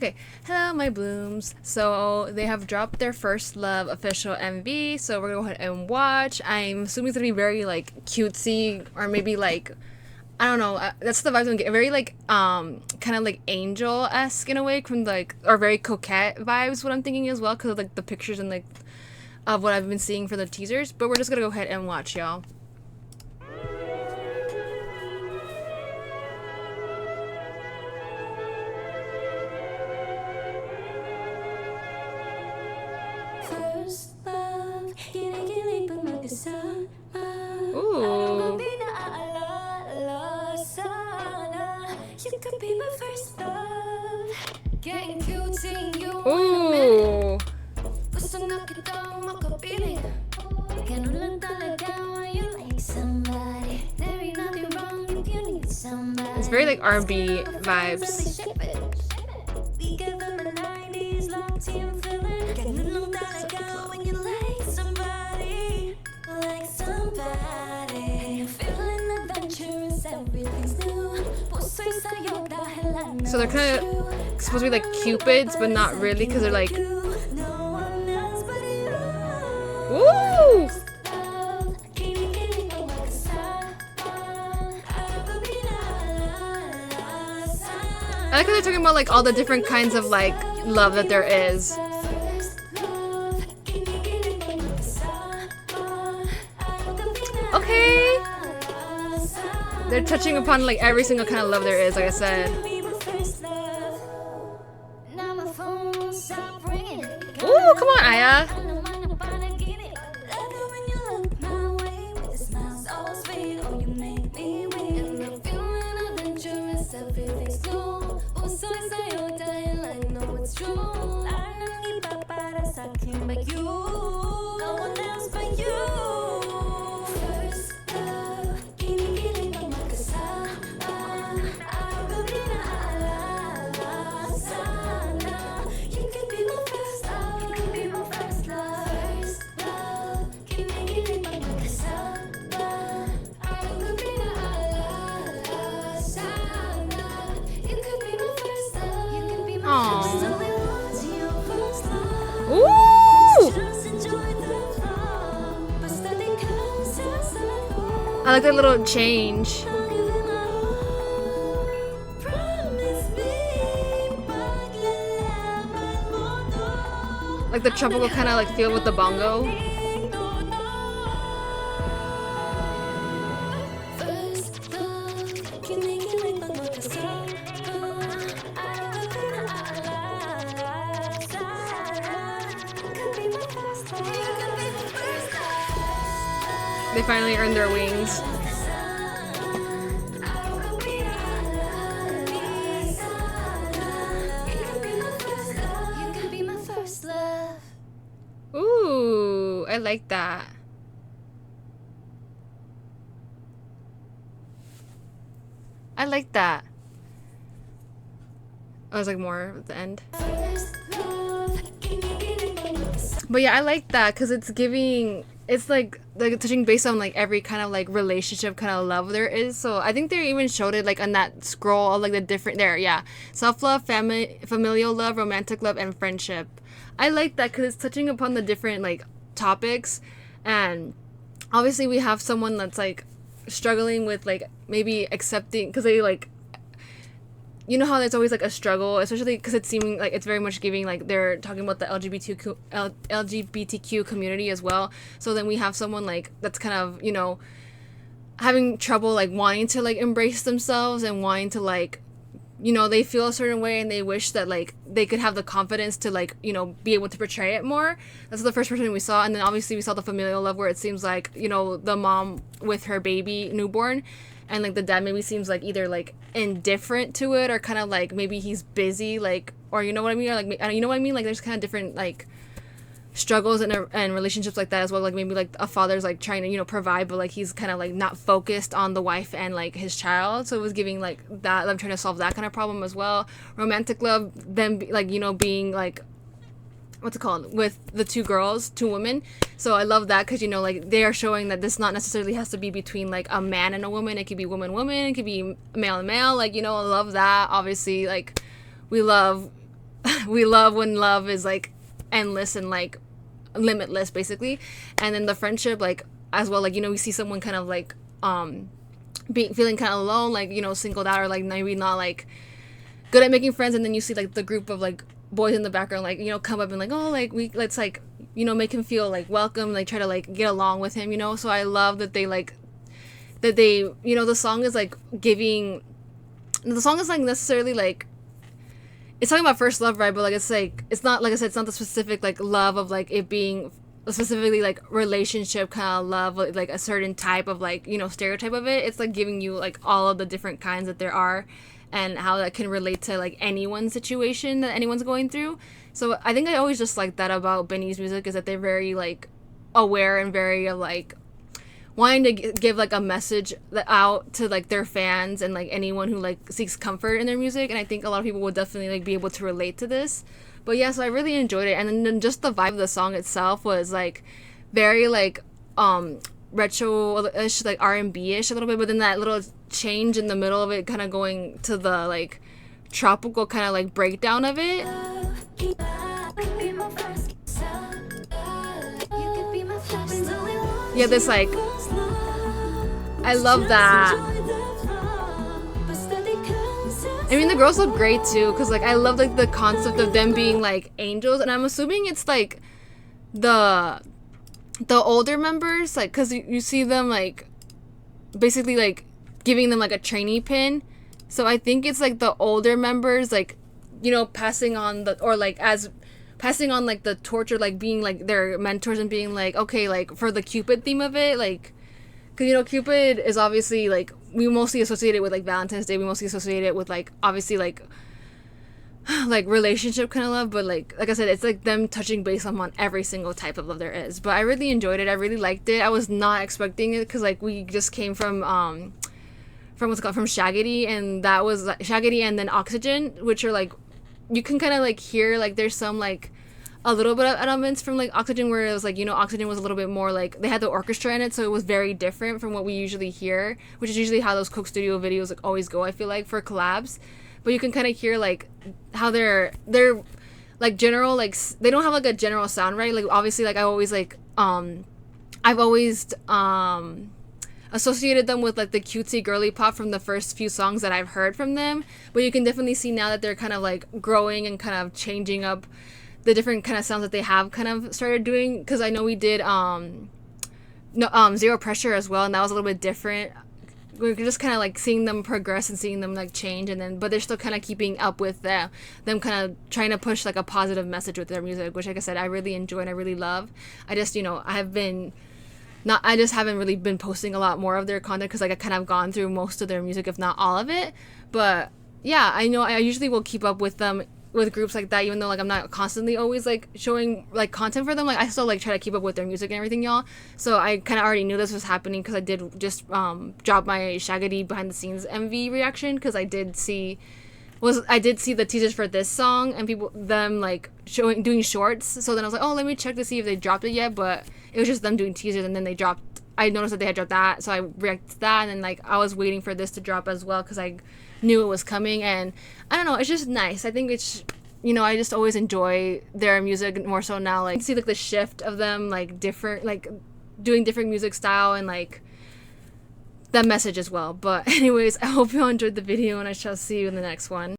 Okay, hello my blooms. So they have dropped their First Love official MV, so we're gonna go ahead and watch. I'm assuming it's gonna be very like cutesy or maybe like I don't know. That's the vibes I'm getting. Very like kind of like angel-esque in a way, from like or very coquette vibes. What I'm thinking as well, because of like the pictures and like of what I've been seeing for the teasers. But we're just gonna go ahead and watch, y'all. First love, kinikilig pag magkasama. Ooh. Sana. You could be my first love. Getting cute, seeing you Ooh. gusto na kitang makapiling. Ganun lang talaga when you like somebody. There ain't nothing wrong if you need somebody. It's very like R&B vibes. We give them a 90s long team feeling. Ganun lang talaga when you like somebody. Like somebody. Feeling adventurous, everything's new. Puso'y sa'yo dahil alam So they're kind of supposed to be like cupids, but not really, because they're like, no one else but you. ooh. Kinikilig pag magkasama. Ako I like how they're talking about like all the different kinds of like love that there is. Okay. They're touching upon like every single kind of love there is, like I said. Ooh, come on, Aya. But you, no one else but you. First love, kinikilig pag magkasama. Ako pinaalala sana. You could be my first love. You could be my first love. First love, kinikilig pag magkasama. Ako pinaalala sana. You could be my first love. You could be my first love. Ooh. I like that little change. Like the tropical kind of like feel with the bongo. They finally earned their wings. Ooh, I like that. I like that. I was like more at the end. But yeah, I like that because it's giving, it's like touching base on like every kind of like relationship kind of love there is. So I think they even showed it like on that scroll of like the different there, yeah, self-love, family, familial love, romantic love, and friendship. I like that because it's touching upon the different like topics, and obviously we have someone that's like struggling with like maybe accepting, because they like, you know how there's always like a struggle, especially because it's seeming like it's very much giving like they're talking about the LGBTQ community as well. So then we have someone like that's kind of, you know, having trouble like wanting to like embrace themselves and wanting to like, you know, they feel a certain way and they wish that like they could have the confidence to like, you know, be able to portray it more. That's the first person we saw. And then obviously we saw the familial love, where it seems like, you know, the mom with her baby newborn, and like the dad maybe seems like either like indifferent to it, or kind of like maybe he's busy, like, or you know what I mean, or like, you know what I mean, like there's kind of different like struggles and relationships like that as well. Like maybe like a father's like trying to, you know, provide, but like he's kind of like not focused on the wife and like his child. So it was giving like that, I'm trying to solve that kind of problem as well. Romantic love, then like, you know, being like what's it called, with the two girls, two women. So I love that because, you know, like they are showing that this not necessarily has to be between like a man and a woman. It could be woman woman, it could be male and male, like, you know. I love that. Obviously, like we love we love when love is like endless and like limitless basically. And then the friendship like as well, like, you know, we see someone kind of like being feeling kind of alone, like, you know, singled out, or like maybe not like good at making friends, and then you see like the group of like boys in the background, like, you know, come up and like, oh, like let's like, you know, make him feel like welcome, like try to like get along with him, you know. So I love that they like that they, you know, the song is like giving, the song is like necessarily like, it's talking about first love, right? But like it's not, like I said, it's not the specific like love of like it being specifically like relationship kind of love, like a certain type of like, you know, stereotype of it. It's like giving you like all of the different kinds that there are, and how that can relate to like anyone's situation that anyone's going through. So I think I always just like that about BINI's music, is that they're very like aware and very like wanting to give like a message out to like their fans and like anyone who like seeks comfort in their music. And I think a lot of people will definitely like be able to relate to this. But yeah, so I really enjoyed it. And then just the vibe of the song itself was like very like retro-ish, like R&B-ish a little bit, but then that little change in the middle of it kind of going to the like tropical kind of like breakdown of it. Yeah, this like, I love that. I mean, the girls look great too, because like I love like the concept of them being like angels, and I'm assuming it's like the older members, like, because you see them like basically like giving them like a trainee pin. So I think it's like the older members, like, you know, passing on the, or like as passing on like the torch, or like being like their mentors and being like, okay, like for the Cupid theme of it, like, because, you know, Cupid is obviously like, we mostly associate it with like Valentine's Day, we mostly associate it with like obviously like like relationship kind of love, but like I said, it's like them touching base on every single type of love there is. But I really enjoyed it, I really liked it. I was not expecting it, because like we just came from what's it called, from Shaggedy, and that was like, Shaggedy and then Oxygen, which are like, you can kind of like hear like there's some like a little bit of elements from like Oxygen, where it was like, you know, Oxygen was a little bit more like, they had the orchestra in it, so it was very different from what we usually hear, which is usually how those Coke Studio videos like always go, I feel like, for collabs. But you can kind of hear like how they're like general, like they don't have like a general sound, right? Like obviously like I always like I've always associated them with like the cutesy girly pop from the first few songs that I've heard from them, but you can definitely see now that they're kind of like growing and kind of changing up the different kind of sounds that they have kind of started doing. Because I know we did Zero Pressure as well, and that was a little bit different. We're just kind of like seeing them progress and seeing them like change, and then but they're still kind of keeping up with them kind of trying to push like a positive message with their music, which like I said, I really enjoy and I really love. I just, you know, I just haven't really been posting a lot more of their content, because like I kind of gone through most of their music, if not all of it. But yeah, I know I usually will keep up with them, with groups like that, even though like I'm not constantly always like showing like content for them. Like I still like try to keep up with their music and everything, y'all. So I kind of already knew this was happening, because I did just drop my Shaggedy behind the scenes MV reaction, because I did see the teasers for this song and them like doing shorts. So then I was like, oh, let me check to see if they dropped it yet. But it was just them doing teasers, and then I noticed that they had dropped that, so I reacted to that. And then like I was waiting for this to drop as well, because I knew it was coming. And I don't know, it's just nice. I think it's, you know, I just always enjoy their music more so now. Like see like the shift of them, like different, like doing different music style, and like that message as well. But anyways, I hope you all enjoyed the video, and I shall see you in the next one.